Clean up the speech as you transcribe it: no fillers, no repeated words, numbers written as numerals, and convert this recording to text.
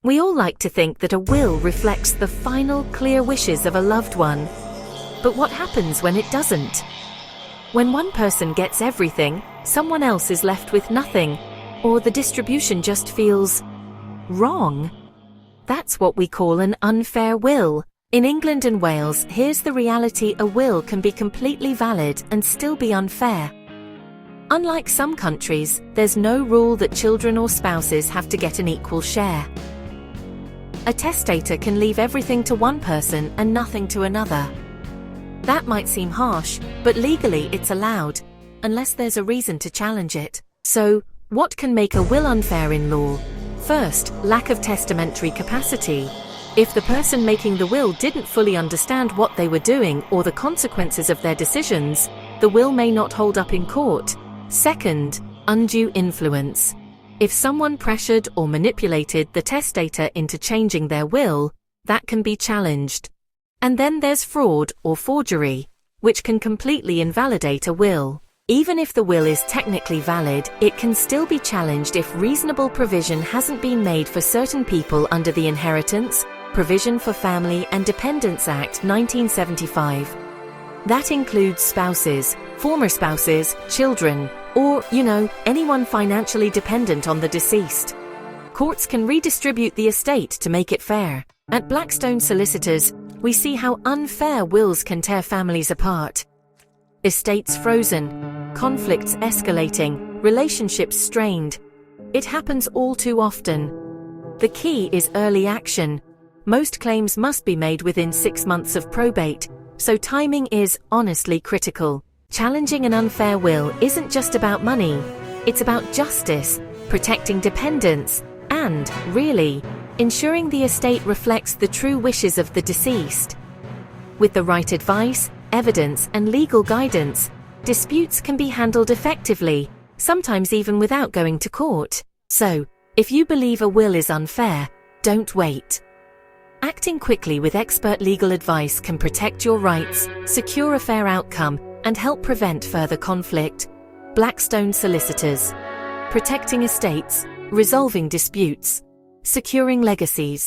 We all like to think that a will reflects the final, clear wishes of a loved one. But what happens when it doesn't? When one person gets everything, someone else is left with nothing, or the distribution just feels wrong. That's what we call an unfair will. In England and Wales, here's the reality: a will can be completely valid and still be unfair. Unlike some countries, there's no rule that children or spouses have to get an equal share. A testator can leave everything to one person and nothing to another. That might seem harsh, but legally it's allowed, unless there's a reason to challenge it. So, what can make a will unfair in law? First, lack of testamentary capacity. If the person making the will didn't fully understand what they were doing or the consequences of their decisions, the will may not hold up in court. Second, undue influence. If someone pressured or manipulated the testator into changing their will, that can be challenged. And then there's fraud or forgery, which can completely invalidate a will. Even if the will is technically valid, it can still be challenged if reasonable provision hasn't been made for certain people under the Inheritance, Provision for Family and Dependants Act 1975. That includes spouses, former spouses, children, or, anyone financially dependent on the deceased. Courts can redistribute the estate to make it fair. At Blackstone Solicitors, we see how unfair wills can tear families apart. Estates frozen, conflicts escalating, relationships strained. It happens all too often. The key is early action. Most claims must be made within 6 months of probate, so timing is honestly critical. Challenging an unfair will isn't just about money. It's about justice, protecting dependents, and, really, ensuring the estate reflects the true wishes of the deceased. With the right advice, evidence, and legal guidance, disputes can be handled effectively, sometimes even without going to court. So, if you believe a will is unfair, don't wait. Acting quickly with expert legal advice can protect your rights, secure a fair outcome, and help prevent further conflict. Blackstone Solicitors. Protecting estates, resolving disputes, securing legacies.